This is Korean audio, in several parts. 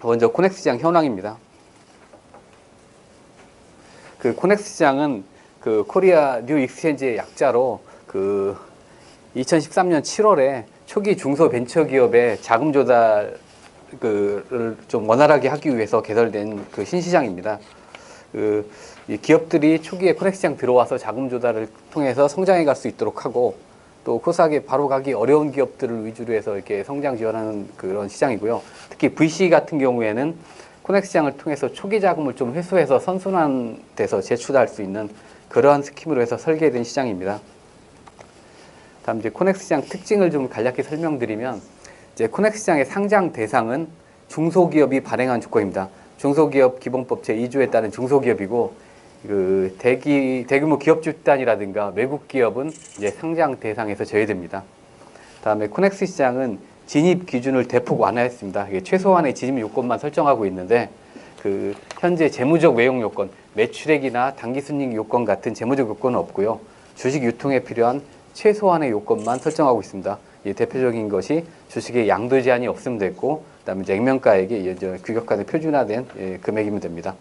먼저 코넥스 시장 현황입니다. 그 코넥스 시장은 그 코리아 뉴 익스체인지의 약자로 그 2013년 7월에 초기 중소벤처기업의 자금 조달을 좀 원활하게 하기 위해서 개설된 그 신시장입니다. 이 기업들이 초기에 코넥스 시장 들어와서 자금 조달을 통해서 성장해 갈 수 있도록 하고, 또 코스닥에 바로 가기 어려운 기업들을 위주로 해서 이렇게 성장 지원하는 그런 시장이고요. 특히 VC 같은 경우에는 코넥스 시장을 통해서 초기 자금을 좀 회수해서 선순환돼서 재출할 수 있는 그러한 스킴으로 해서 설계된 시장입니다. 다음 이제 코넥스 시장 특징을 좀 간략히 설명드리면, 이제 코넥스 시장의 상장 대상은 중소기업이 발행한 주권입니다. 중소기업 기본법 제2조에 따른 중소기업이고, 그 대규모 기업 집단이라든가 외국 기업은 이제 상장 대상에서 제외됩니다. 다음에 코넥스 시장은 진입 기준을 대폭 완화했습니다. 이게 최소한의 진입 요건만 설정하고 있는데, 그 현재 재무적 외용 요건, 매출액이나 단기 순이익 요건 같은 재무적 요건은 없고요. 주식 유통에 필요한 최소한의 요건만 설정하고 있습니다. 이 대표적인 것이 주식의 양도 제한이 없으면 됐고, 그다음에 이제 액면가액이 규격화된 표준화된 금액이면 됩니다.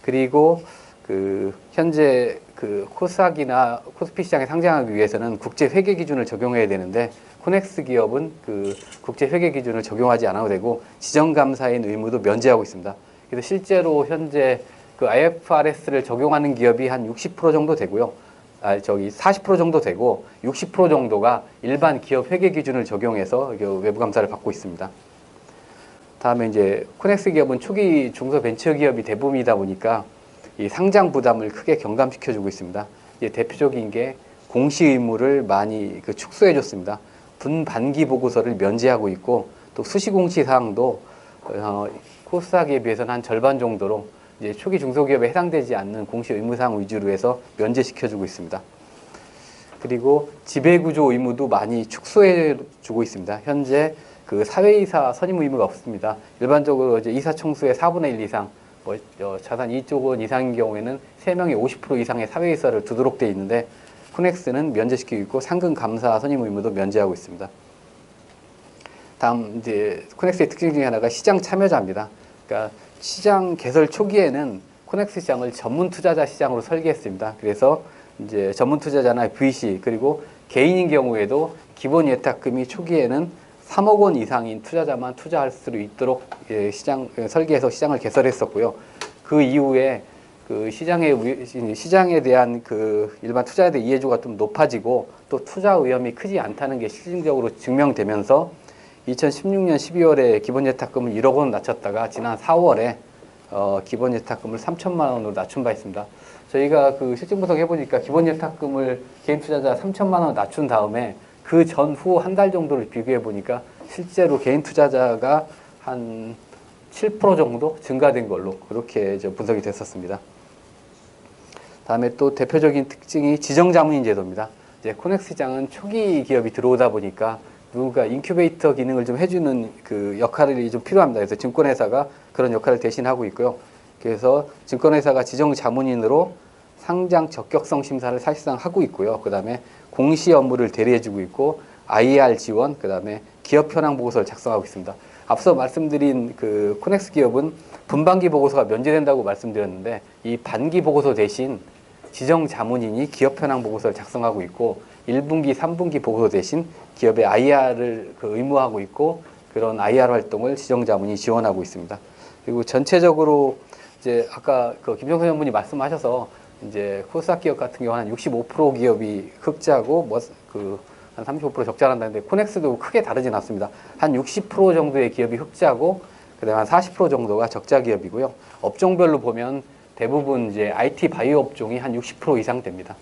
그리고 그 현재 그 코스닥이나 코스피 시장에 상장하기 위해서는 국제 회계 기준을 적용해야 되는데, 코넥스 기업은 그 국제 회계 기준을 적용하지 않아도 되고 지정 감사인 의무도 면제하고 있습니다. 그래서 실제로 현재 그 IFRS를 적용하는 기업이 한 60% 정도 되고요. 40% 정도 되고 60% 정도가 일반 기업 회계 기준을 적용해서 외부 감사를 받고 있습니다. 다음에 이제 코넥스 기업은 초기 중소벤처기업이 대부분이다 보니까 이 상장 부담을 크게 경감시켜주고 있습니다. 대표적인 게 공시 의무를 많이 축소해줬습니다. 분반기 보고서를 면제하고 있고, 또 수시 공시 사항도 코스닥에 비해서는 한 절반 정도로 이제 초기 중소기업에 해당되지 않는 공시 의무 사항 위주로 해서 면제시켜주고 있습니다. 그리고 지배구조 의무도 많이 축소해주고 있습니다. 현재 그 사회이사 선임 의무가 없습니다. 일반적으로 이제 이사 총수의 4분의 1 이상, 자산 2조 원 이상인 경우에는 3명이 50% 이상의 사회이사를 두도록 되어 있는데, 코넥스는 면제시키고 있고 상금 감사 선임 의무도 면제하고 있습니다. 다음 이제 코넥스의 특징 중에 하나가 시장 참여자입니다. 그러니까 시장 개설 초기에는 코넥스 시장을 전문 투자자 시장으로 설계했습니다. 그래서 이제 전문 투자자나 VC 그리고 개인인 경우에도 기본 예탁금이 초기에는 3억 원 이상인 투자자만 투자할 수 있도록 설계해서 시장을 개설했었고요. 그 이후에 그 시장에 대한 그 일반 투자에 대한 이해도가 좀 높아지고, 또 투자 위험이 크지 않다는 게 실증적으로 증명되면서 2016년 12월에 기본 예탁금을 1억 원 낮췄다가 지난 4월에 기본 예탁금을 3천만 원으로 낮춘 바 있습니다. 저희가 그 실증 분석해 보니까 기본 예탁금을 개인 투자자 3천만 원 낮춘 다음에 그 전후 한 달 정도를 비교해 보니까 실제로 개인 투자자가 한 7% 정도 증가된 걸로 그렇게 분석이 됐었습니다. 다음에 또 대표적인 특징이 지정자문인 제도입니다. 이제 코넥스 시장은 초기 기업이 들어오다 보니까 누군가 인큐베이터 기능을 좀 해주는 그 역할이 좀 필요합니다. 그래서 증권회사가 그런 역할을 대신하고 있고요. 그래서 증권회사가 지정자문인으로 상장 적격성 심사를 사실상 하고 있고요. 그 다음에 공시 업무를 대리해주고 있고, IR 지원, 그 다음에 기업 현황 보고서를 작성하고 있습니다. 앞서 말씀드린 그 코넥스 기업은 분반기 보고서가 면제된다고 말씀드렸는데, 이 반기 보고서 대신 지정 자문인이 기업 현황 보고서를 작성하고 있고, 1분기, 3분기 보고서 대신 기업의 IR을 의무하고 있고, 그런 IR 활동을 지정 자문인이 지원하고 있습니다. 그리고 전체적으로 이제 아까 그 김정선 전문이 말씀하셔서 이제 코스닥 기업 같은 경우 한 65% 기업이 흑자고 한 35% 적자난다는데, 코넥스도 크게 다르진 않습니다. 한 60% 정도의 기업이 흑자고, 그다음에 한 40% 정도가 적자 기업이고요. 업종별로 보면 대부분 이제 IT 바이오 업종이 한 60% 이상 됩니다.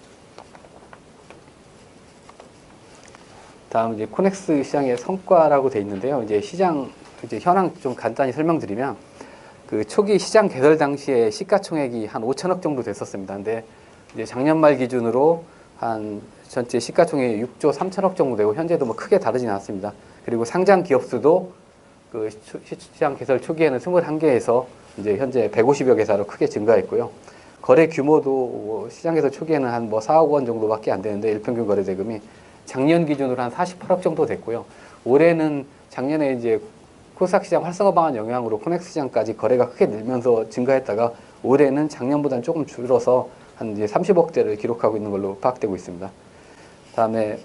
다음 이제 코넥스 시장의 성과라고 돼 있는데요. 이제 시장 현황 좀 간단히 설명드리면, 그 초기 시장 개설 당시에 시가총액이 한 5천억 정도 됐었습니다. 근데 이제 작년 말 기준으로 한 전체 시가총액이 6조 3천억 정도 되고, 현재도 뭐 크게 다르진 않습니다. 그리고 상장 기업 수도 그 시장 개설 초기에는 21개에서 이제 현재 150여 개사로 크게 증가했고요. 거래 규모도 시장 개설 초기에는 한 4억 원 정도밖에 안 되는데, 일평균 거래 대금이 작년 기준으로 한 48억 정도 됐고요. 올해는 작년에 이제 코스닥 시장 활성화 방안 영향으로 코넥스 시장까지 거래가 크게 늘면서 증가했다가 올해는 작년보다는 조금 줄어서 한 이제 30억대를 기록하고 있는 걸로 파악되고 있습니다. 다음에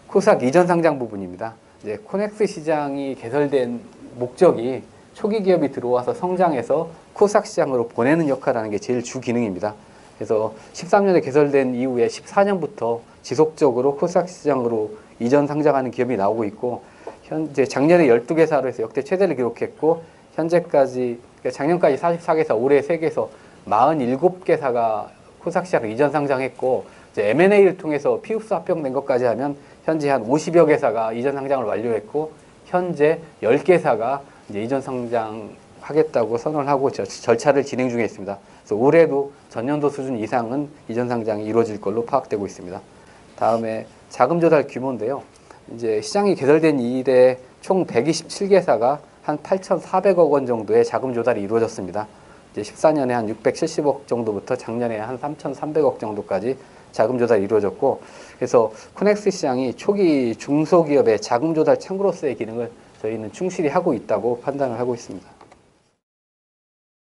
코스닥 이전 상장 부분입니다. 이제 코넥스 시장이 개설된 목적이 초기 기업이 들어와서 성장해서 코스닥 시장으로 보내는 역할을 하는 게 제일 주 기능입니다. 그래서 13년에 개설된 이후에 14년부터 지속적으로 코스닥 시장으로 이전 상장하는 기업이 나오고 있고, 현재 작년에 12개사로 해서 역대 최대를 기록했고, 현재까지, 그러니까 작년까지 44개사, 올해 3개에서 47개사가 코스닥 시장으로 이전 상장했고, 이제 M&A를 통해서 피읍스 합병된 것까지 하면 현재 한 50여 개사가 이전 상장을 완료했고, 현재 10개사가 이제 이전 상장하겠다고 선언을 하고 절차를 진행 중에 있습니다. 그래서 올해도 전년도 수준 이상은 이전 상장이 이루어질 걸로 파악되고 있습니다. 다음에 자금 조달 규모인데요. 이제 시장이 개설된 이래 총 127개사가 한 8,400억 원 정도의 자금 조달이 이루어졌습니다. 이제 14년에 한 670억 정도부터 작년에 한 3,300억 정도까지 자금 조달이 이루어졌고, 그래서 코넥스 시장이 초기 중소기업의 자금 조달 창구로서의 기능을 저희는 충실히 하고 있다고 판단을 하고 있습니다.